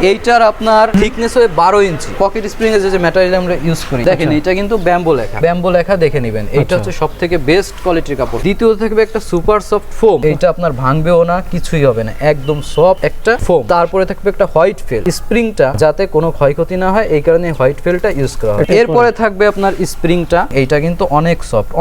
এইটার আপনার থিকনেস হয় 12 ইঞ্চি। পকেট স্প্রিং এর যে ম্যাটেরিয়াল আমরা ইউজ করি, দেখেন এটা কিন্তু ব্যাম্বো লেখা দেখে নেবেন। এইটা হচ্ছে সবথেকে বেস্ট কোয়ালিটির কাপড়। দ্বিতীয় থাকবে একটা সুপার সফট ফোম, এইটা আপনার ভাঙবেও না, কিছুই হবে না, একদম সফট একটা ফোম। তারপরে থাকবে একটা হোয়াইট ফেল, স্প্রিংটা যাতে কোনো ক্ষয়ক্ষতি না হয় এই কারণে হোয়াইট ফেলটা ইউজ করা হয়। এরপরে থাকবে আপনার স্প্রিংটা, এইটা কিন্তু অনেক সফট,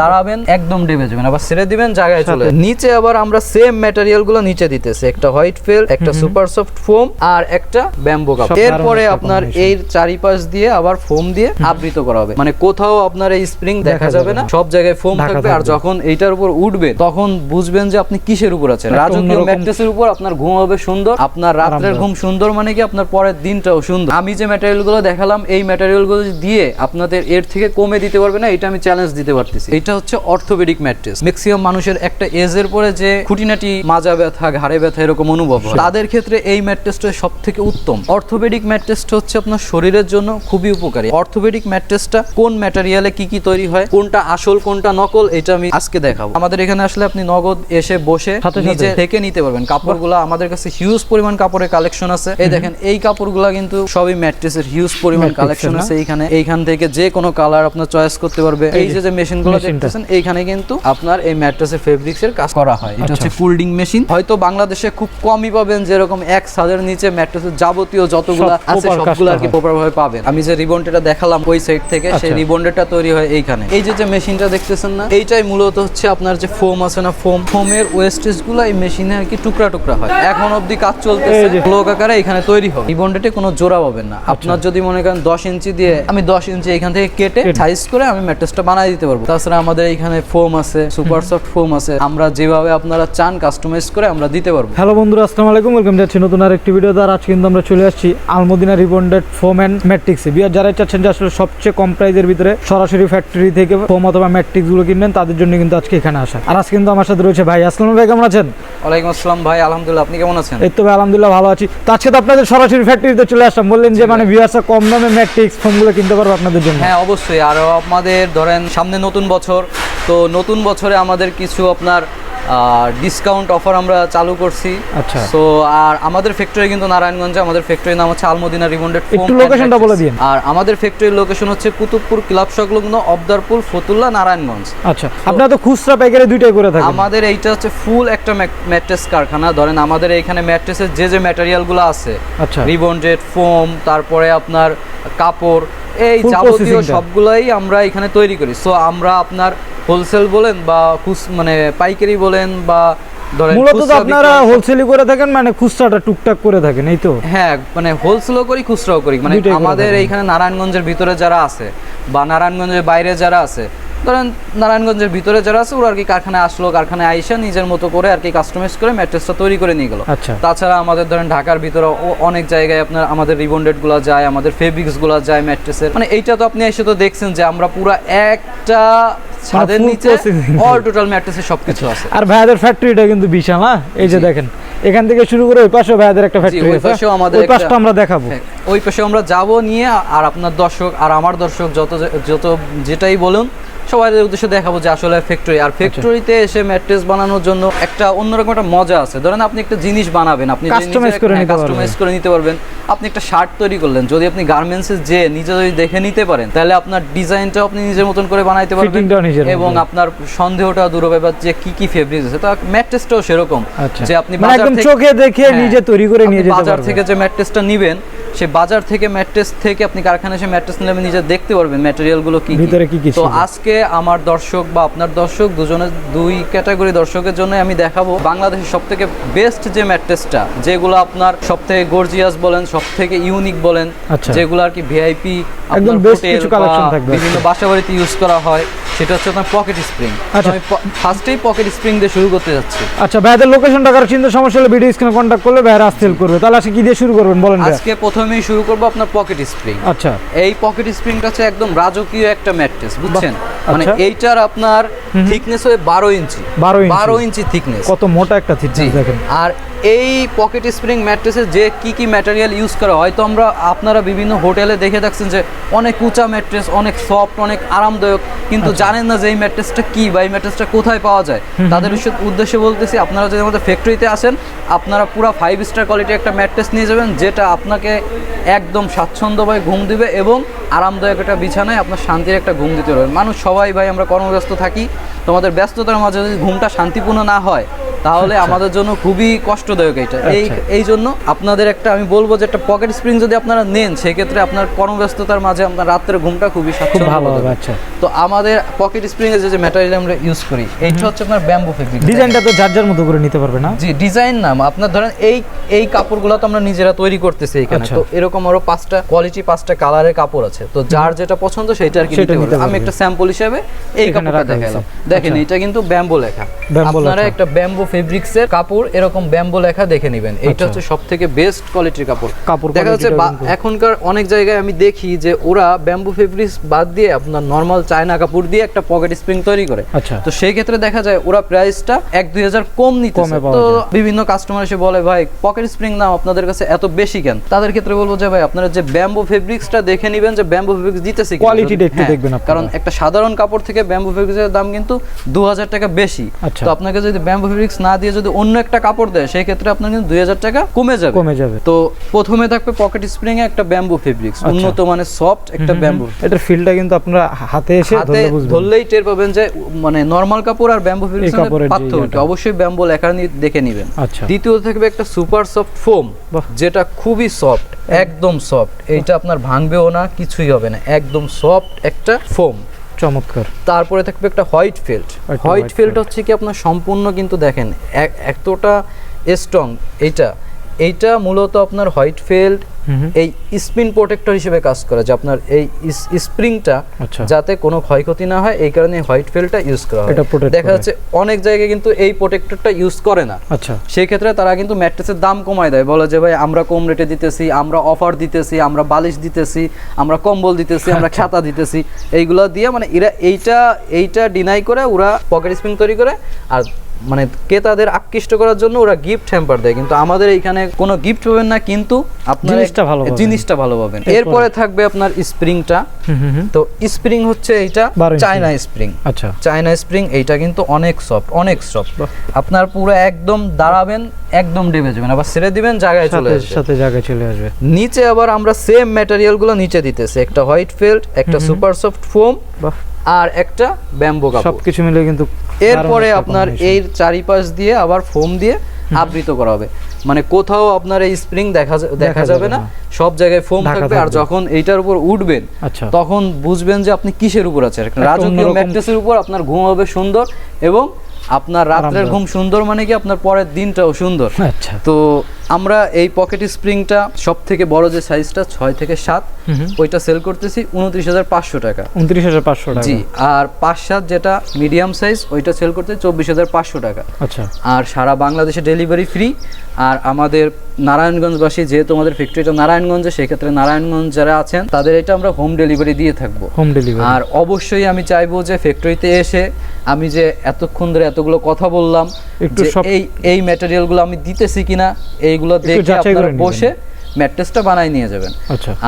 দাঁড়াবেন একদম ডেবে যাবেন, আবার ছেড়ে দিবেন জায়গায় চলে। নিচে আবার আমরা সেম ম্যাটেরিয়াল গুলো নিচে দিতেছি, একটা হোয়াইট ফেল, একটা সুপার সফট ফোম আর একটা ব্যাম্বো কাপড়। এরপরে আপনার এই চারিপাশ দিয়ে আবার ফোম দিয়ে আবৃত করা হবে, মানে কোথাও আপনার এই স্প্রিং দেখা যাবে না, সব জায়গায় ফোম থাকবে। আর যখন এইটার উপর উঠবে তখন বুঝবেন যে আপনি কিসের উপর আছেন। রাজকীয় ম্যাট্রেসের উপর আপনার ঘুম হবে সুন্দর, আপনার রাতের ঘুম সুন্দর, মানে কি আপনার পরের দিনটাও সুন্দর। আমি যে ম্যাটেরিয়াল গুলো দেখালাম এই ম্যাটেরিয়াল গুলো দিয়ে আপনাদের এর থেকে কমে দিতে পারবে না, এটা আমি চ্যালেঞ্জ দিতে পারতেছি। এটা হচ্ছে অর্থোপেডিক ম্যাট্রেস। ম্যাক্সিমাম মানুষের একটা এজের পরে যে খুঁটিনাটি মাজা ব্যথা, ঘাড়ে ব্যথা এরকম অনুভব হয়, তাদের ক্ষেত্রে এই ম্যাট্রেসটা সব থেকে উত্তম। অর্থোপেডিক ম্যাট্রেসটা হচ্ছে আপনার শরীরের জন্য খুবই উপকারী। অর্থোপেডিক ম্যাট্রেসটা কোন ম্যাটেরিয়ালে কি কি তৈরি হয়, কোনটা আসল কোনটা নকল, এটা আমি আজকে দেখাবো। আমাদের এখানে আসলে আপনি নগদ এসে বসে নিজে থেকে নিতে পারবেন। কাপড়গুলো আমাদের কাছে হিউজ পরিমাণ কাপড়ের কালেকশন আছে। এই দেখেন এই কাপড়গুলো কিন্তু সবই ম্যাট্রেসের হিউজ পরিমাণ কালেকশন আছে এইখানে। এইখান থেকে যে কোনো কালার আপনার চয়েস করতে পারবে। এই যে মেশিনগুলো দেখতেছেন এইখানে কিন্তু আপনার এই ম্যাট্রেসের ফেব্রিক্সের কাজ করা হয়। এটা হচ্ছে কুলডিং মেশিন। হয়তো বাংলাদেশে খুব কমই পাবেন যেরকম 1000 নিচে ম্যাট্রেসের যাবতীয় যতগুলো আছে সবগুলো আর কি প্রপার ভাবে পাবেন। আমি যে রিবনটা দেখালাম ওই সাইড থেকে, সেই রিবনটা তৈরি হয় এইখানে। এই যে মেশিনটা দেখতেছেন না, এইটাই মূলত হচ্ছে আপনার যে ফোম আছে না, ফোমের ওয়েস্টেজ গুলো এই মেশিনে আর কি টুকরা টুকরা হয়। এখন অবধি কাজ চলতেছে, ব্লক আকারে এখানে তৈরি হয়। রিবনটাতে কোনো জোড়া পাবেন না। আপনার যদি মনে করেন 10 ইঞ্চি দিয়ে, আমি 10 ইঞ্চি এখান থেকে কেটে সাইজ করে আমি ম্যাট্রেসটা বানিয়ে দিতে পারবো। তাছাড়া আমাদের এখানে ফোম আছে, সুপার সফট ফোম আছে, আমরা যেভাবে আপনারা চান কাস্টমাইজ করে আমরা দিতে পারবো। হ্যালো বন্ধুরা, আসসালামু আলাইকুম, ওয়েলকাম যাচ্ছি নতুন আরেকটি ভিডিও। আর আজকে কিন্তু আমরা চলে আসছি আলমদিনা রিবন্ডেড ফোম এন্ড ম্যাট্রিক্সে। বিয়ার যারা চাচ্ছেন যে আসলে সবচেয়ে কম প্রাইজের ভিতরে সরাসরি ফ্যাক্টরি থেকে ফোম অথবা ম্যাট্রিক্স গুলো কিনবেন, তাদের জন্য কিন্তু আজকে এখানে আসা। আর আজকে কিন্তু আমার সাথে রয়েছে ভাই। আসসালামু আলাইকুম, কেমন আছেন? ওয়ালাইকুম আসসালাম ভাই, আলহামদুলিল্লাহ, আপনি কেমন আছেন? এই তো ভাই আলহামদুলিল্লাহ ভালো আছি। তো আজকে তো আপনাদের সরাসরি ফ্যাক্টরিতে চলে আসলাম, বললেন যে মানে ভিউয়ার্সরা কম দামে ম্যাট্রিক্স ফোম গুলো কিনতে পারবে আপনাদের জন্য। হ্যাঁ অবশ্যই। আর আমাদের ধরেন সামনে নতুন বছর, তো নতুন বছরে আমাদের কিছু আপনার ডিসকাউন্ট অফার আমরা চালু করছি। আচ্ছা। সো আর আমাদের ফ্যাক্টরি কিন্তু নারায়ণগঞ্জে, আমাদের ফ্যাক্টরির নাম হচ্ছে আলমদিনা রিবন্ডেড ফোম। একটু লোকেশনটা বলে দিন। আর আমাদের ফ্যাক্টরির লোকেশন হচ্ছে কুতুবপুর ক্লাব সংলগ্ন অবদারপুর ফতুল্লা, নারায়ণগঞ্জ। আচ্ছা, আপনারা তো খুচরা পাইকারি দুইটাই করে থাকেন? আমাদের এইটা হচ্ছে ফুল একটা ম্যাট্রেস কারখানা। ধরেন আমাদের এইখানে ম্যাট্রেসের যে ম্যাটেরিয়ালগুলো আছে, আচ্ছা, রিবন্ডেড ফোম, তারপরে আপনার কাপড়, এই যাবতীয় সবগুলাই আমরা এখানে তৈরি করি। সো আমরা আপনার হোলসেল বলেন বা মানে পাইকারি বলেন বা মূলত তো আপনারা হোলসেলই করে থাকেন, মানে খুচরাটা টুকটাক করে থাকেন, এই তো? হ্যাঁ, মানে হোলসেলও করি খুচরাও করি। মানে আমাদের এইখানে নারায়ণগঞ্জের ভিতরে যারা আছে বা নারায়ণগঞ্জের বাইরে যারা আছে, ধরেন নারায়ণগঞ্জের ভিতরে যারা আছে ওরা আর কি কারখানায় আসলো, কারখানায় আইসা নিজের মতো করে আর কি কাস্টমাইজ করে ম্যাট্রেসটা তৈরি করে নিয়ে গেল। আচ্ছা। তাছাড়া আমাদের ধরেন ঢাকার ভিতরে অনেক জায়গায় আপনার আমাদের রিবন্ডেড গুলা যায়, আমাদের ফেব্রিক্স গুলা যায় ম্যাট্রেসের। মানে এইটা তো আপনি এসে তো দেখছেন যে আমরা পুরো একটা ছাদের নিচে অল টোটাল ম্যাট্রেসের সবকিছু আছে। আর ভাইয়াদের ফ্যাক্টরিটা কিন্তু বিশাল। হ্যাঁ, এই যে দেখেন এখান থেকে শুরু করে ওই পাশে ভাইয়াদের একটা ফ্যাক্টরি আছে, ওই পাশটা আমরা দেখাবো। ওই পাশে আমরা যাব নিয়ে, আর আপনার দর্শক আর আমার দর্শক যত যেটাই বলুন সবাই উদ্দেশ্যে দেখাবো যে আসলে ফ্যাক্টরি। আর ফ্যাক্টরিতে এসে ম্যাট্রেস বানানোর জন্য একটা অন্যরকম একটা মজা আছে। ধরেন আপনি একটা জিনিস বানাবেন, আপনি কাস্টমাইজ করে নিতে পারবেন। আপনি একটা শার্ট তৈরি করলেন, যদি আপনি গার্মেন্টসে যে নিজে যদি দেখে নিতে পারেন, তাহলে আপনার ডিজাইনটাও আপনি নিজের মতন করে বানাইতে পারবেন এবং আপনার সন্দেহটা দূর হবে যে কি কি ফেব্রিক আছে। তো ম্যাট্রেসটাও সেরকম যে আপনি একদম চোখে দেখে নিজে তৈরি করে নিয়ে যেতে পারবেন। বাজার থেকে যে ম্যাট্রেসটা নেবেন, সে বাজার থেকে ম্যাট্রেস থেকে আপনি কারখানায় এসে ম্যাট্রেস নিলে নিজে দেখতে পারবেন ম্যাটেরিয়ালগুলো কি কি। তো আজকে আমার দর্শক বা আপনার দর্শক দুই ক্যাটাগরি দর্শকের জন্য আমি দেখাবো বাংলাদেশের সবথেকে বেস্ট যে ম্যাট্রেসটা, যেগুলো আপনার সবথেকে গর্জিয়াস বলেন, সবথেকে ইউনিক বলেন, যেগুলো আর কি ভিআইপি একদম বেস্ট কিছু কালেকশন থাকবে, বিভিন্ন বাসাবাড়িতে ইউজ করা হয়, সেটা হচ্ছে আপনার পকেট স্প্রিং। আমি ফার্স্টেই পকেট স্প্রিং দিয়ে শুরু করতে যাচ্ছি। আচ্ছা, ভাইদের লোকেশনটা কারো চিন্তা সমস্যা হলে ভিডিও স্ক্রিনে কন্টাক্ট করলে ভাইরা সেল করবে। তাহলে আজকে কি দিয়ে শুরু করবেন বলেন? আজকে প্রথমেই শুরু করব আপনার পকেট স্প্রিং। আচ্ছা, এই পকেট স্প্রিংটা হচ্ছে একদম রাজকীয় একটা ম্যাট্রেস, বুঝছেন? মানে এইটার আপনার থিকনেস হয় 12 ইঞ্চি। 12 ইঞ্চি থিকনেস, কত মোটা একটা থিকনেস দেখেন। আর এই পকেট স্প্রিং ম্যাট্রেসে যে কি ম্যাটেরিয়াল ইউজ করা হয়, হয়তো আপনারা বিভিন্ন হোটেলে দেখে থাকছেন যে অনেক উঁচা ম্যাট্রেস, অনেক সফট, অনেক আরামদায়ক, কিন্তু জানেন না যে এই ম্যাট্রেসটা কি বা এই ম্যাট্রেসটা কোথায় পাওয়া যায়। তাদের উদ্দেশ্যে বলতেছি, আপনারা যদি আমাদের ফ্যাক্টরিতে আসেন, আপনারা পুরো 5 স্টার কোয়ালিটির একটা ম্যাট্রেস নিয়ে যাবেন, যেটা আপনাকে একদম স্বাচ্ছন্দ্যময় ঘুম দিবে এবং আরামদায়ক একটা বিছানায় আপনার শান্তির একটা ঘুম দিতে পারবেন। মানুষ সবাই ভাই আমরা কর্মব্যস্ত থাকি, তোমাদের ব্যস্ততার মাঝে যদি ঘুমটা শান্তিপূর্ণ না হয় তাহলে আমাদের জন্য খুবই কষ্টদায়ক এটা। এই জন্য আপনাদের একটা আমি বলবো যে একটা পকেট স্প্রিং যদি আপনারা নেন, সেক্ষেত্রে আপনার কর্মব্যস্ততার মাঝে আপনার রাত্রের ঘুমটা খুবই ভালো হবে। আচ্ছা, তো আমাদের পকেট স্প্রিং এর যে ম্যাটেরিয়াল আমরা ইউজ করি, এইটা হচ্ছে আপনার ব্যাম্বু ফেব্রিক। ডিজাইনটা তো যার যার মতো করে নিতে পারবে না? জি, ডিজাইন না, আপনার ধরেন এই কাপড়গুলো তো আমরা নিজেরা তৈরি করতেছি এখানে। তো এরকম আরো 5টা কোয়ালিটি, 5টা কালারের কাপড় আছে, তো যার যেটা পছন্দ সেটা আর কি নিতে পারবে। আমি একটা স্যাম্পল হিসেবে এই কাপড়টা দেখালাম, দেখেন এটা কিন্তু ব্যাম্বু লেখা। আপনারা একটা ব্যাম্বু ফেব্রিক্স এর কাপড় এরকম ব্যাম্বু লেখা দেখে নেবেন, এইটা হচ্ছে সবথেকে বেস্ট কোয়ালিটির কাপড়। দেখা যাচ্ছে এখনকার অনেক জায়গায় আমি দেখি যে ওরা ব্যাম্বু ফেব্রিক্স বাদ দিয়ে আপনার নরমাল চায়না কাপড় দিয়ে একটা পকেট স্প্রিং তৈরি করে। তো সেই ক্ষেত্রে দেখা যায় ওরা প্রাইসটা 1-2 হাজার কম নিতেছে। তো বিভিন্ন কাস্টমার এসে বলে, ভাই পকেট স্প্রিং নাও আপনাদের কাছে এত বেশি কেন? তাদের ক্ষেত্রে বলবো যে ভাই আপনারা যে ব্যাম্বু ফেব্রিক্সটা দেখে নেবেন যে ব্যাম্বু ফেব্রিক্স দিতেছে কি, কোয়ালিটিটা একটু দেখবেন আপনারা। কারণ একটা সাধারণ কাপড় থেকে ব্যাম্বু ফেব্রিক্সের দাম কিন্তু 2000 টাকা বেশি। তো আপনাকে যদি ব্যাম্বু ফেব্রিক্স না দিয়ে যদি অন্য একটা কাপড় দেয়, সেই ক্ষেত্রে আপনার কিন্তু 2000 টাকা কমে যাবে। তো প্রথমে থাকবে পকেট স্প্রিং এ একটা ব্যাম্বু ফেব্রিক্স, উন্নত মানের সফট একটা ব্যাম্বু। এটার ফিলটা কিন্তু আপনারা হাতে এসে ধরলেই টের পাবেন যে মানে নরমাল কাপড় আর ব্যাম্বু ফেব্রিক্সের পার্থক্য। অবশ্যই ব্যাম্বু লেখা দেখে নেবেন। দ্বিতীয়ত থাকবে একটা সুপার সফট ফোম, যেটা খুবই সফট, একদম সফট। এইটা আপনার ভাঙবেও না, কিছুই হবে না, একদম সফট একটা ফোম। চমৎকার। তারপরে থাকবে একটা হোয়াইট ফেল্ট। হোয়াইট ফেল্ট হচ্ছে কি আপনার সম্পূর্ণ কিন্তু দেখেন এতটা স্ট্রং। এইটা মূলত আপনার হোয়াইট ফেল্ট এই স্পিন প্রোটেক্টর হিসেবে কাজ করে, যে আপনার এই স্প্রিংটা যাতে কোনো ক্ষয়ক্ষতি না হয়, এই কারণে হোয়াইট ফেল্টটা ইউজ করা হয়। দেখা যাচ্ছে অনেক জায়গায় কিন্তু এই প্রোটেক্টরটা ইউজ করে না। সেই ক্ষেত্রে তারা কিন্তু ম্যাট্রেসের দাম কমায় দেয়, বলে যে ভাই আমরা কম রেটে দিতেছি, আমরা অফার দিতেছি, আমরা বালিশ দিতেছি, আমরা কম্বল দিতেছি, আমরা ছাতা দিতেছি। এইগুলো দিয়ে মানে এরা এইটা ডিনাই করে ওরা পকেট স্প্রিং তৈরি করে, আর মানে ক্রেতাদের আকৃষ্ট করার জন্য ওরা গিফট হ্যাম্পার দেয়। কিন্তু আমাদের এইখানে কোনো গিফট পাবেন না, কিন্তু আপনার জিনিসটা ভালো পাবেন। এরপরে থাকবে আপনার স্প্রিংটা। তো স্প্রিং হচ্ছে এইটা চায়না স্প্রিং। আচ্ছা, চায়না স্প্রিং এইটা কিন্তু অনেক সফট, অনেক সফট। আপনার পুরো একদম দাঁড়াবেন, একদম ডেবে যাবেন, আবার ছেড়ে দিবেন, জায়গায় চলে আসবে। নিচে আবার আমরা সেম ম্যাটেরিয়াল গুলো নিচে দিতেছি, একটা হোয়াইট ফেল্ট, একটা সুপার সফট ফোম আর একটা ব্যাম্বু কাপড়, সবকিছু মিলে কিন্তু। এরপরে আপনার এই চারিপাশ দিয়ে আবার ফোম দিয়ে আবৃত করা হবে, মানে কোথাও আপনার এই স্প্রিং দেখা যাবে না, সব জায়গায় ফোম থাকবে। আর যখন এইটার উপর উঠবেন তখন বুঝবেন যে আপনি কিসের উপর আছেন, রাজকীয় ম্যাট্রেসের উপর আপনার ঘুম হবে সুন্দর, এবং আপনার রাত্রের ঘুম সুন্দর মানে কি আপনার পরের দিনটাও সুন্দর। তো আমরা এই পকেট স্প্রিংটা সব থেকে বড় যে সাইজটা 6 থেকে 7, ওইটা সেল করতেছি 29,500 টাকা। 29,500 টাকা। জি, আর 5-7 যেটা মিডিয়াম সাইজ, ওইটা সেল করতে 24,500 টাকা। আচ্ছা, আর সারা বাংলাদেশে ডেলিভারি ফ্রি। আর আমাদের নারায়ণগঞ্জবাসী, যেহেতু আমাদের ফ্যাক্টরিটা নারায়ণগঞ্জে, সেক্ষেত্রে নারায়ণগঞ্জ যারা আছেন তাদের এটা আমরা হোম ডেলিভারি দিয়ে থাকবো। Home delivery. আর অবশ্যই আমি চাইবো যে ফ্যাক্টরিতে এসে আমি যে এতক্ষণ ধরে এতগুলো কথা বললাম, এই ম্যাটেরিয়ালগুলো আমি দিতেছি কিনা, এইগুলো দেখে আপনারা বসে ম্যাট্রেসটা বানাই নিয়ে যাবেন।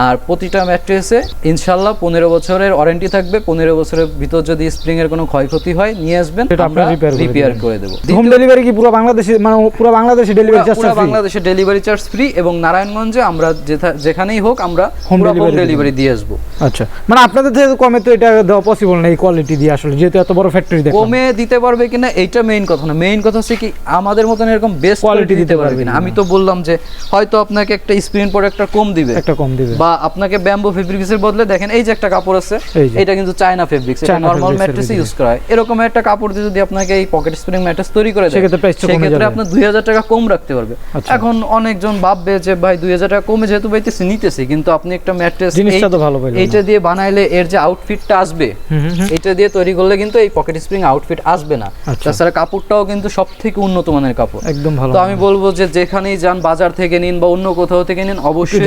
আর প্রতিটা ম্যাট্রেসে ইনশাআল্লাহ 15 বছরের ওয়ারেন্টি থাকবে। 15 বছরের ভিতর যদি স্প্রিং এর কোনো ক্ষয়ক্ষতি হয় নিয়ে আসবেন, আমরা রিপেয়ার করে দেব। হোম ডেলিভারি কি পুরো বাংলাদেশে, মানে পুরো বাংলাদেশে ডেলিভারি চার্জ? পুরো বাংলাদেশে ডেলিভারি চার্জ ফ্রি, এবং নারায়ণগঞ্জে আমরা যেখানেই হোক আমরা হোম ডেলিভারি দিয়ে আসবো। আচ্ছা, মানে আপনাদের থেকে কমে তো এটা দেওয়া পসিবল না এই কোয়ালিটি দিয়ে, আসলে যেহেতু এত বড় ফ্যাক্টরি। কমে দিতে পারবে কিনা এইটা মেইন কথা না, মেইন কথা হচ্ছে কি আমাদের মতন এরকম বেস্ট কোয়ালিটি দিতে পারবে না। আমি তো বললাম যে হয়তো আপনাকে একটা স্প্রিং প্রোডাক্টটা কম দিবে, বা আপনাকে ব্যাম্বু ফেব্রিক্সের বদলে দেখেন এই যে একটা কাপড় আছে, এটা কিন্তু চায়না ফেব্রিক্স, এটা নরমাল ম্যাট্রেসে ইউজ করা হয়। এরকম একটা কাপড় দিয়ে যদি আপনাকে এই পকেট স্প্রিং ম্যাট্রেস তৈরি করে দেয়, সেক্ষেত্রে আপনি 2000 টাকা কম রাখতে পারবে। এখন অনেকজন ভাববে যে ভাই 2000 টাকা কমে যেহেতু পাইতেছি নিতেছি, কিন্তু আপনি একটা ম্যাট্রেস, জিনিসটা তো ভালো পাইলেন, এই এইটা দিয়ে বানাইলে এর যে আউটফিটটা আসবে এটা দিয়ে তৈরি করলে কিন্তু এই পকেট স্প্রিং আউটফিট আসবে না। তাছাড়া কাপড়টাও কিন্তু সবথেকে উন্নত মানের কাপড়, একদম ভালো। তো আমি বলবো যে যেখানেই যান, বাজার থেকে নিন বা অন্য কোথাও থেকে নিন, অবশ্যই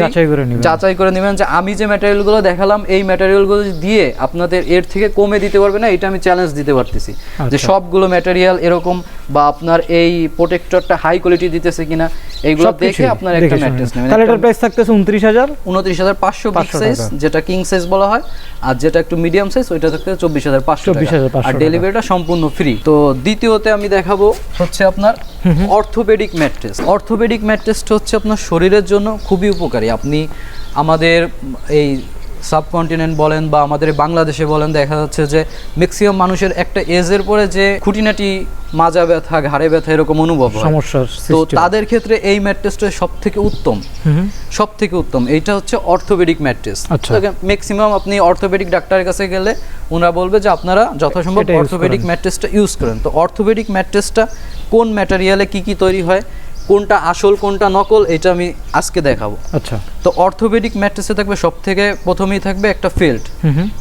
যাচাই করে নেবেন যে আমি যে ম্যাটেরিয়ালগুলো দেখালাম এই ম্যাটেরিয়ালগুলো দিয়ে আপনাদের এর থেকে কমে দিতে পারবে না, এটা আমি চ্যালেঞ্জ দিতে পারতেছি যে সবগুলো ম্যাটেরিয়াল এরকম বা আপনার এই প্রোটেক্টরটা হাই কোয়ালিটি দিতেছে কিনা এইগুলো দেখে আপনার একটা ম্যাট্রেস নেবেন। তাহলে এটার প্রাইস থাকতেছে 29,500 বিগ সাইজ, যেটা কিং সাইজ বলা হয়, আর যেটা একটু মিডিয়াম সাইজ ওইটা থাকতে 24,500 টাকা, আর ডেলিভারিটা সম্পূর্ণ ফ্রি। তো দ্বিতীয়তে আমি দেখাবো হচ্ছে আপনার অর্থোপেডিক ম্যাট্রেস। অর্থোপেডিক ম্যাট্রেসটা হচ্ছে আপনার শরীরের জন্য খুবই উপকারী। আপনি আমাদের এই সাবকন্টিনেন্ট বলেন বা আমাদের বাংলাদেশে বলেন, দেখা যাচ্ছে যে ম্যাক্সিমাম মানুষের একটা এজের পরে যে খুঁটিনাটি মাজা ব্যথা, ঘাড়ে ব্যথা এরকম অনুভব হয় সমস্যার, তো তাদের ক্ষেত্রে এই ম্যাট্রেসটা সবথেকে উত্তম। এইটা হচ্ছে অর্থোপেডিক ম্যাট্রেস। ম্যাক্সিমাম আপনি অর্থোপেডিক ডাক্তারের কাছে গেলে ওনারা বলবে যে আপনারা যথাসম্ভব অর্থোপেডিক ম্যাট্রেসটা ইউজ করেন। তো অর্থোপেডিক ম্যাট্রেসটা কোন ম্যাটেরিয়ালে কি তৈরি হয়, কোনটা আসল কোনটা নকল, এটা আমি আজকে দেখাবো। আচ্ছা, তো অর্থোপেডিক ম্যাট্রেসে থাকবে সবথেকে প্রথমেই থাকবে একটা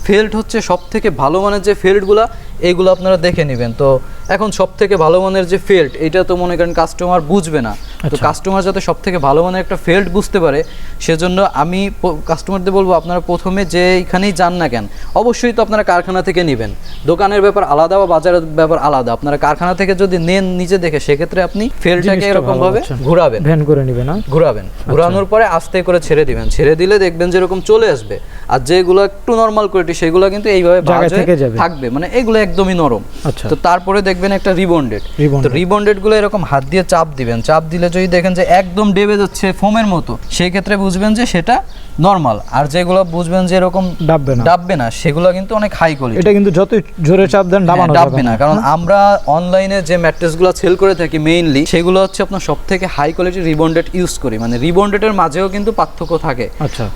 ফেল্ট হচ্ছে সবথেকে ভালো মানের যে ফেল্টগুলো, এইগুলো আপনারা দেখে নেবেন। তো এখন সবথেকে ভালো মানের যে ফেল্ট, এটা তো মনে করেন কাস্টমার বুঝবে না, তো কাস্টমার যাতে সবথেকে ভালো মানের একটা ফেল্ট বুঝতে পারে, সেজন্য আমি কাস্টমারদের বলবো আপনারা প্রথমে যে এখানেই যান না কেন, অবশ্যই তো আপনারা কারখানা থেকে নেবেন, দোকানের ব্যাপার আলাদা বা বাজারের ব্যাপার আলাদা। আপনারা কারখানা থেকে যদি নেন নিজে দেখে, সেক্ষেত্রে আপনি ফেল্টটাকে এরকম ভাবে ঘোরাবেন, ভ্যান করে নেবেন, ঘোরানোর পরে আস্তে করে ছেড়ে দিবেন, ছেড়ে দিলে দেখবেন যেরকম চলে আসবে। আর যেগুলো একটু নরমাল কোয়ালিটি সেগুলো কিন্তু এইভাবে থাকবে, মানে এগুলো একদমই নরম। তো তারপরে দেখবেন একটা রিবন্ডেড, তো রিবন্ডেড গুলো এরকম হাত দিয়ে চাপ দিবেন, চাপ দিলে যদি দেখেন যে একদম ডেবে যাচ্ছে ফোমের মতো, সেই ক্ষেত্রে বুঝবেন যে সেটা নরমাল। আর যেগুলো বুঝবেন যে এরকম ডাববে না সেগুলো কিন্তু অনেক হাই কোয়ালিটি। এটা কিন্তু যত জোরে চাপ দেন ডাববে না, কারণ আমরা অনলাইনে যে ম্যাট্রেসগুলো সেল করে থাকি মেইনলি সেগুলো হচ্ছে আপনার সবথেকে হাই কোয়ালিটি রিবন্ডেড ইউজ করি। মানে রিবন্ডেডের মাঝেও কিন্তু পার্থক্য থাকে।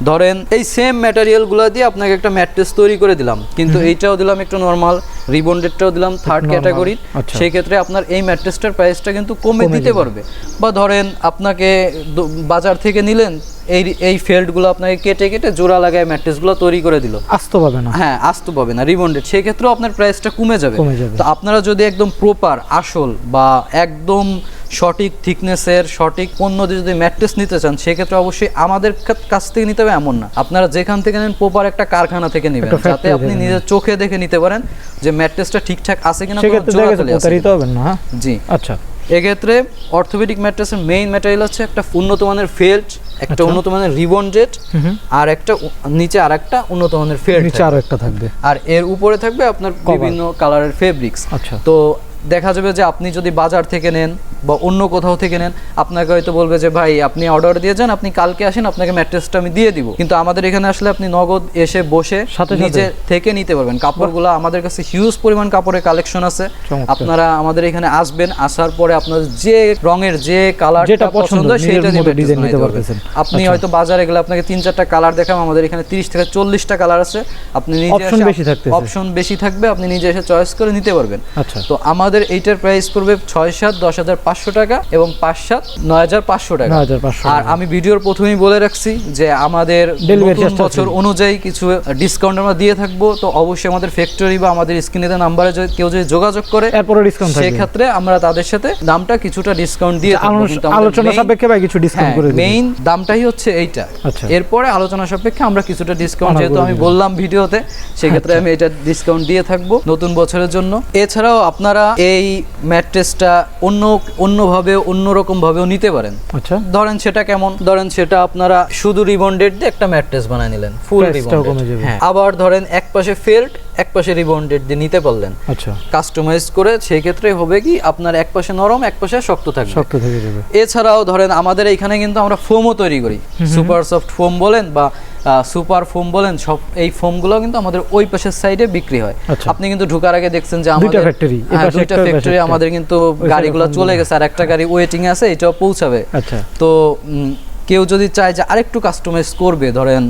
ধরেন এই সেম ম্যাটেরিয়াল গুলো দিয়ে আপনাকে একটা ম্যাট্রেস তৈরি করে দিলাম, কিন্তু এইটাও দিলাম একটু নরমাল, রিবন্ডেডটাও দিলাম থার্ড ক্যাটাগরি, সেই ক্ষেত্রে আপনার এই ম্যাট্রেসটার প্রাইসটা কিন্তু কমে দিতে পারবে। বা ধরেন আপনাকে বাজার থেকে নিলেন, এই ফেল্ডগুলো আপনাকে কেটে কেটে জোড়া লাগায় ম্যাট্রেসগুলো তৈরি করে দিল, আস্ত পাবে না, হ্যাঁ আস্ত পাবে না রিবন্ডেড, সেই ক্ষেত্রেও আপনার প্রাইসটা কমে যাবে। তো আপনারা যদি একদম প্রপার আসল বা একদম সঠিক থিকনেসের সঠিক পণ্য দিয়ে যদি ম্যাট্রেস নিতে চান, সেক্ষেত্রে অবশ্যই আমাদের কাছ থেকে নিতে হবে এমন না, আপনারা যেখান থেকে নেন প্রপার একটা কারখানা থেকে নেবেন, যাতে আপনি নিজের চোখে দেখে নিতে পারেন যে ম্যাট্রেসটা ঠিকঠাক আছে কিনা। জি, আচ্ছা, এক্ষেত্রে অর্থোপেডিক ম্যাট্রেসের মেইন ম্যাটেরিয়াল হচ্ছে একটা উন্নত মানের ফেল্ট, একটা উন্নত মানের রিবন্ডেড, আর একটা নিচে আর একটা উন্নত মানের ফেল্ট নিচে আর একটা থাকবে, আর এর উপরে থাকবে আপনার বিভিন্ন কালারের ফেব্রিক্স। আচ্ছা, তো দেখা যাবে যে আপনি যদি বাজার থেকে নেন বা অন্য কোথাও থেকে নেন, আপনাকে হয়তো বলবে যে ভাই আপনি অর্ডার দিয়ে যান, আপনি কালকে আসেন, আপনাকে ম্যাট্রেসটা আমি দিয়ে দিব। কিন্তু আমাদের এখানে আসলে আপনি নগদ এসে বসে নিজে থেকে নিতে পারবেন। কাপড়গুলো আমাদের কাছে হিউজ পরিমাণ কাপড়ের কালেকশন আছে, আপনারা আমাদের এখানে আসবেন, আসার পরে আপনার যে রঙের যে কালারটা পছন্দ সেটা ডিজাইন নিতে পারবেন। আপনি হয়তো বাজারে গেলে আপনাকে 3-4টা কালার দেখাম, আমাদের এখানে 30 থেকে 40টা কালার আছে, আপনি নিজে অপশন বেশি থাকবে, আপনি নিজে এসে চয়েস করে নিতে পারবেন। আচ্ছা, তো আমাদের এইটার প্রাইস পড়বে 6-7 10,500 টাকা এবং 5-7 9,500 টাকা। আর আমি ভিডিওর প্রথমেই বলে রাখছি যে আমাদের নতুন বছর অনুযায়ী কিছু ডিসকাউন্ট আমরা দিয়ে থাকবো, তো অবশ্যই আমাদের ফ্যাক্টরি বা আমাদের স্ক্রিনে দেওয়া নাম্বারে কেউ যদি যোগাযোগ করে সেই ক্ষেত্রে আমরা তাদের সাথে দামটা কিছুটা ডিসকাউন্ট দিয়ে আলোচনা সাপেক্ষে বা কিছু ডিসকাউন্ট করে দিই। মেইন দামটাই হচ্ছে এইটা, এরপরে আলোচনা সাপেক্ষে আমরা কিছুটা ডিসকাউন্ট, যেহেতু আমি বললাম ভিডিওতে, সেই ক্ষেত্রে আমি এটা ডিসকাউন্ট দিয়ে থাকবো নতুন বছরের জন্য। এছাড়াও আপনারা এই ম্যাট্রেসটা অন্যভাবে অন্যরকম ভাবেও নিতে পারেন। আচ্ছা, ধরেন সেটা কেমন, ধরেন সেটা আপনারা শুধু রিবন্ডেড দিয়ে একটা ম্যাট্রেস বানিয়ে নিলেন ফুল রিবন্ডেড, হ্যাঁ, আবার ধরেন এক পাশে ফেল্ট এক পাশে রিবন্ডেড দিয়ে নিতে পারলেন। আচ্ছা, কাস্টমাইজ করে, সেই ক্ষেত্রে হবে কি আপনার এক পাশে নরম এক পাশে শক্ত থাকবে। এছাড়াও ধরেন আমাদের এখানে কিন্তু আমরা ফোমও তৈরি করি, সুপার সফট ফোম বলেন বা সুপার ফোম বলেন, সব এই ফোমগুলো কিন্তু আমাদের ওই পাশের সাইডে বিক্রি হয়। আপনি কিন্তু ঢোকার আগে দেখছেন যে আমাদের দুইটা ফ্যাক্টরি, আমাদের কিন্তু গাড়িগুলো চলে গেছে, আর একটা গাড়ি ওয়েটিং এ আছে, এটাও পৌঁছাবে। আচ্ছা, তো কেউ যদি চায় যে আরেকটু কাস্টমাইজ করবে, ধরেন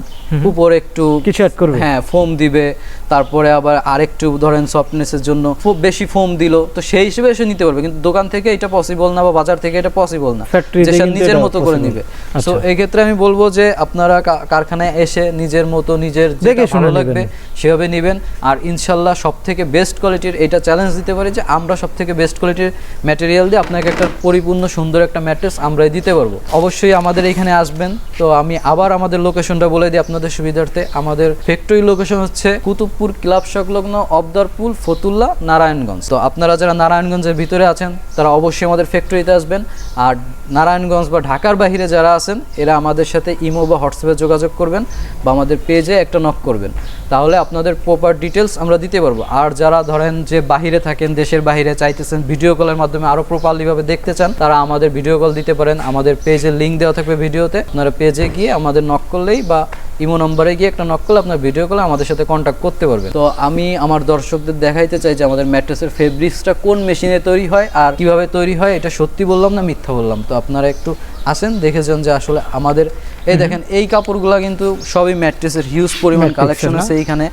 উপরে একটু কিছু অ্যাড করবে, হ্যাঁ ফোম দিবে, তারপরে আবার আরেকটু ধরেন সফটনেসের জন্য খুব বেশি ফোম দিল, তো সেই হিসেবে এসে নিতে পারবে। কিন্তু দোকান থেকে এটা পসিবল না, বা বাজার থেকে এটা পসিবল না যে সে নিজের মতো করে নিবে। সো এই ক্ষেত্রে আমি বলবো যে আপনারা কারখানায় এসে নিজের মতো নিজের যেটা ভালো লাগবে সেভাবে নেবেন। আর ইনশাল্লাহ সব থেকে বেস্ট কোয়ালিটির, এটা চ্যালেঞ্জ দিতে পারি যে আমরা সব থেকে বেস্ট কোয়ালিটির ম্যাটেরিয়াল দিয়ে আপনাকে একটা পরিপূর্ণ সুন্দর একটা ম্যাট্রেস আমরাই দিতে পারবো। অবশ্যই আমাদের এখানে আসবেন। তো আমি আবার আমাদের লোকেশনটা বলে দিই আপনাদের সুবিধার্থে। আমাদের ফ্যাক্টরি লোকেশন হচ্ছে কুতুবপুর ক্লাব সংলগ্ন অবদারপুল ফতুল্লা নারায়ণগঞ্জ। তো আপনারা যারা নারায়ণগঞ্জের ভিতরে আছেন তারা অবশ্যই আমাদের ফ্যাক্টরিতে আসবেন। আর নারায়ণগঞ্জ বা ঢাকার বাইরে যারা আছেন এরা আমাদের সাথে ইমো বা হোয়াটসঅ্যাপে যোগাযোগ করবেন বা আমাদের পেজে একটা নক করবেন, তাহলে আপনাদের প্রপার ডিটেলস আমরা দিতে পারবো। আর যারা ধরেন যে বাহিরে থাকেন, দেশের বাইরে চাইতেছেন ভিডিও কলের মাধ্যমে আরও প্রপারলিভাবে দেখতে চান, তারা আমাদের ভিডিও কল দিতে পারেন। আমাদের পেজের লিঙ্ক দেওয়া থাকবে ভিডিওতে, আপনারা পেজে গিয়ে আমাদের নক করলেই বা ইমো নম্বরে গিয়ে একটা নক করলে আপনার ভিডিও কলে আমাদের সাথে কন্ট্যাক্ট করতে পারবেন। তো আমি আমার দর্শকদের দেখাইতে চাই যে আমাদের ম্যাট্রেসের ফেব্রিক্সটা কোন মেশিনে তৈরি হয় আর কিভাবে তৈরি হয়, এটা সত্যি বললাম না মিথ্যা বললাম। তো আপনারা একটু আসেন, দেখে যান যে আসলে আমাদের এই দেখেন এই কাপড়গুলা কিন্তু সবই ম্যাট্রেসের হিউজ পরিমাণ কালেকশন আছে এইখানে।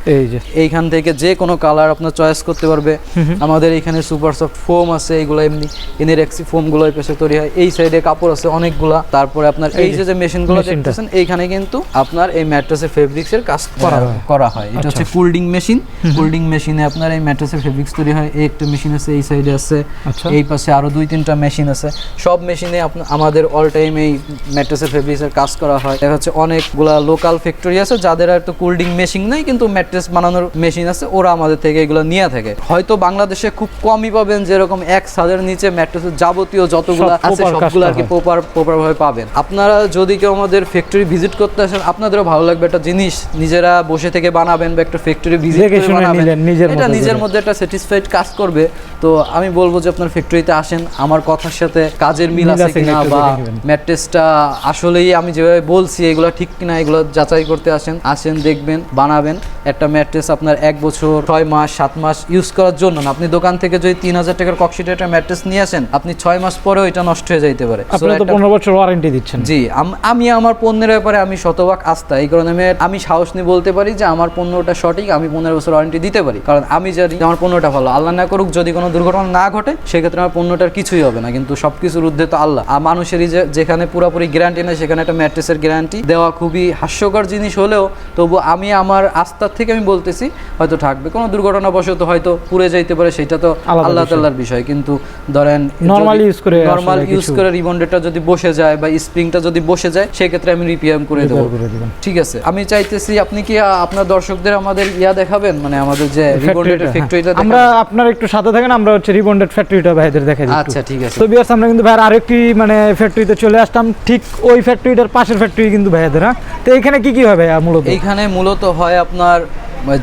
এইখান থেকে যে কোনো কালার আপনার চয়েস করতে পারবে। আমাদের এইখানে সুপার সফট ফোম আছে, এইগুলো এমনি ইনেরেক্সি ফোমগুলো এই পাশে তৈরি হয়। এই সাইডে কাপড় আছে অনেকগুলা। তারপরে আপনার এই যে মেশিনগুলো দেখতেছেন এইখানে কিন্তু আপনার এই ম্যাট্রেসের ফেব্রিক্সের কাজ করা হয়। এটা হচ্ছে কুলডিং মেশিন। কুলডিং মেশিনে আপনার এই ম্যাট্রেসের ফেব্রিক্স তৈরি হয়। এই একটা মেশিন আছে, এই সাইডে আছে, এই পাশে আরো 2-3টা মেশিন আছে। সব মেশিনে আমাদের অল টাইম এই ম্যাট্রেসের ফেব্রিক্সের কাজ করা হয়। দেখা যাচ্ছে অনেকগুলা লোকাল ফ্যাক্টরি আছে যাদের হয়তো কুলডিং মেশিন নেই কিন্তু ম্যাট্রেস বানানোর মেশিন আছে, ওরা আমাদের থেকে এগুলো নিয়ে থাকে। হয়তো বাংলাদেশে খুব কমই পাবেন যেরকম 1,000 নিচে ম্যাট্রেসের যাবতীয় যতগুলো আছে সবগুলো আর কি প্রপার ভাবে পাবেন। আপনারা যদি কেউ আমাদের ফ্যাক্টরি ভিজিট করতে আসেন, আপনাদেরও ভালো লাগবে। একটা জিনিস নিজেরা বসে থেকে বানাবেন বা একটা ফ্যাক্টরি ভিজিট করে বানাবেন, এটা নিজের মধ্যে একটা স্যাটিসফাইড কাজ করবে। তো আমি বলবো যে আপনার ফ্যাক্টরিতে আসেন, আমার কথার সাথে কাজের মিল আছে কিনা বা ম্যাট্রেসটা আসলেই আমি যেভাবে বলছি এগুলো ঠিক কিনা এগুলো যাচাই করতে আসেন দেখবেন, বানাবেন। একটা ম্যাট্রেস আপনার 1 বছর 6 মাস 7 মাস ইউজ করার জন্য না। আপনি দোকান থেকে যদি 3000 টাকার ককশিটের একটা ম্যাট্রেস নিয়ে আসেন, আপনি 6 মাস পরেও এটা নষ্ট হয়ে যাইতে পারে। আপনারা তো 15 বছর ওয়ারেন্টি দিচ্ছেন। জি, আমি আমার পণ্যের ব্যাপারে আমি শতভাগ আস্থা, এই কারণে আমি সাহস নিয়ে বলতে পারি যে আমার পণ্যটা সঠিক, আমি 15 বছর ওয়ারেন্টি দিতে পারি। কারণ আমি জানি আমার পণ্যটা ভালো। আল্লাহ না করুক যদি কোনো দুর্ঘটনা না ঘটে সেক্ষেত্রে আমার পণ্যটার কিছুই হবে না, কিন্তু সবকিছুর ঊর্ধ্বে তো আল্লাহ। আর মানুষেরই যেখানে পুরোপুরি গ্যারান্টি নেই সেখানে একটা ম্যাট্রেসের গ্যারান্টি দেওয়া খুবই হাস্যকর জিনিস হলেও তবু আমি আমার আস্থার থেকে আমি বলতেছি হয়তো থাকবে। কোনো দুর্ঘটনাবশত হয়তো পুড়ে যাইতে পারে, সেটা তো আল্লাহ তাআলার বিষয়। কিন্তু ধরেন নরমাল ইউজ করে রিবন্ডেডটা যদি বসে যায় বা স্প্রিংটা যদি বসে যায় সেক্ষেত্রে আমি রিপেয়ার করে দেবো। ঠিক আছে, আমি চাইতেছি আপনি কি আপনার দর্শকদের আমাদের দেখাবেন, মানে আমাদের যে রিবন্ডেড ফ্যাক্টরিটা আমরা আপনারা একটু সাথে থাকেন, আমরা হচ্ছে রিবন্ডেড ফ্যাক্টরিটা ভাইদের দেখাই দিই। আচ্ছা ঠিক আছে। তো ভিউয়ার্স আমরা কিন্তু ভাইয়ের আরেকটি মানে ফ্যাক্টরিতে চলে আসলাম, ঠিক ওই ফ্যাক্টরিটার পাশের ফ্যাক্টরি কিন্তু ভাইদের। হ্যাঁ, তো এখানে কি হয় ভাইয়া মূলত? এইখানে মূলত হয় আপনার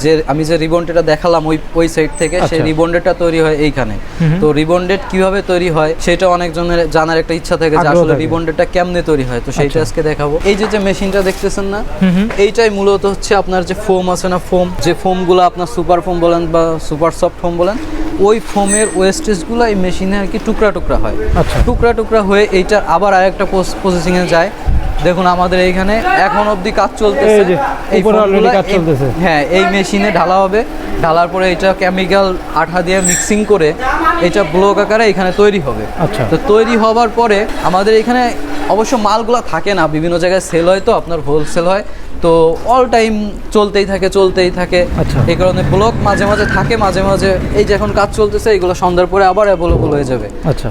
যে আমি যে রিবন্ডেডটা দেখালাম ওই সাইড থেকে, সেই রিবন্ডেডটা তৈরি হয় এইখানে। তো রিবন্ডেড কিভাবে তৈরি হয় সেটা অনেকজনের জানার একটা ইচ্ছা থাকে যে আসলে রিবন্ডেডটা কেমনে তৈরি হয়। তো সেইটা আজকে দেখাবো। এই যে মেশিনটা দেখতেছেন না, এইটাই মূলত হচ্ছে আপনার যে ফোম আছে না, যে ফোমগুলো আপনার সুপার ফোম বলেন বা সুপার সফট ফোম বলেন, ওই ফোমের ওয়েস্টেজগুলো এই মেশিনে আর কি টুকরা হয়। টুকরা হয়ে এইটার আবার আরেকটা প্রসেসিংয়ে যায়। দেখুন আমাদের এইখানে এখন অবধি কাজ চলতেছে, এই ফোমগুলো হ্যাঁ এই মেশিনে ঢালা হবে। ঢালার পরে এটা কেমিক্যাল আঠা দিয়ে মিক্সিং করে এটা ব্লক আকারে এখানে তৈরি হবে। তো তৈরি হবার পরে আমাদের এখানে অবশ্য মালগুলা থাকে না, বিভিন্ন জায়গায় সেল হয়, তো আপনার হোলসেল হয়, তো অল টাইম চলতেই থাকে। এই কারণে ব্লক মাঝে মাঝে থাকে, মাঝে মাঝে এই যে এখন কাজ চলতেছে এইগুলো সন্ধ্যার পরে আবার অ্যাভেলেবল হয়ে যাবে।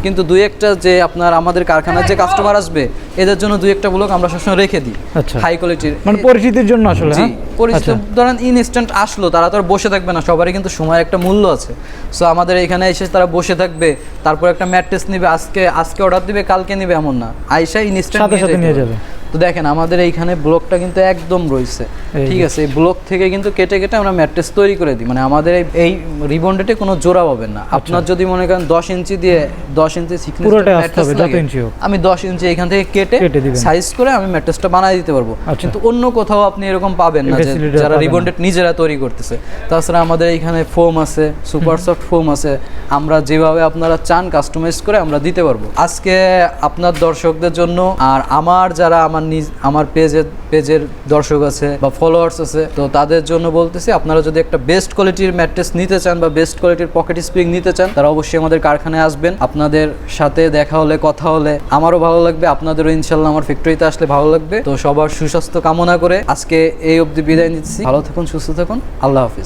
কিন্তু 2-1টা যে আপনার আমাদের কারখানার যে কাস্টমার আসবে এদের জন্য 2-1টা ব্লক আমরা সবসময় রেখে দিই হাই কোয়ালিটির, মানে পরিচিতির জন্য আসলে। পরিচিত ধরেন ইনস্ট্যান্ট আসলো, তারা তো আর বসে থাকবে না, সবারই কিন্তু সময়ের একটা মূল্য আছে। সো আমাদের এখানে এসে তারা বসে থাকবে, তারপর একটা ম্যাট্রেস নিবে, আজকে অর্ডার দিবে, কালকে নিবে এমন না, আইসা ইনস্ট্যান্ট নিয়ে যাবে। তো দেখেন আমাদের এইখানে ব্লকটা কিন্তু একদম রয়েছে, ঠিক আছে। এই ব্লক থেকে কিন্তু কেটে আমরা ম্যাট্রেস তৈরি করে দিই। মানে আমাদের এই রিবন্ডেডে কোনো জোড়া পাবেন না। আপনার যদি মনে করেন 10 ইঞ্চি দিয়ে 10 ইঞ্চি থিকনেস ম্যাট্রেস লাগে, আমি 10 ইঞ্চি এখান থেকে কেটে সাইজ করে করে আমি ম্যাট্রেসটা বানিয়ে দিতে পারবো। আচ্ছা। কিন্তু অন্য কোথাও আপনি এরকম পাবেন না, যে facility যারা পাবেন না। রিবন্ডেড নিজেরা তৈরি করতেছে। তাছাড়া আমাদের এখানে ফোম আছে, সুপার সফট ফোম আছে, আমরা যেভাবে আপনারা চান কাস্টমাইজ করে আমরা দিতে পারবো। আজকে আপনার দর্শকদের জন্য আর আমার যারা আমার পেজের দর্শক আছে বা ফলোয়ার্স আছে, তো তাদের জন্য বলতেছি, আপনারা যদি একটা বেস্ট কোয়ালিটির ম্যাট্রেস নিতে চান বা বেস্ট কোয়ালিটির পকেট স্প্রিং নিতে চান, তারা অবশ্যই আমাদের কারখানায় আসবেন। আপনাদের সাথে দেখা হলে, কথা হলে আমারও ভালো লাগবে, আপনাদেরও ইনশাল্লাহ আমার ফ্যাক্টরিতে আসলে ভালো লাগবে। তো সবার সুস্বাস্থ্য কামনা করে আজকে এই অবধি বিদায় নিচ্ছি। ভালো থাকুন, সুস্থ থাকুন, আল্লাহ হাফিজ।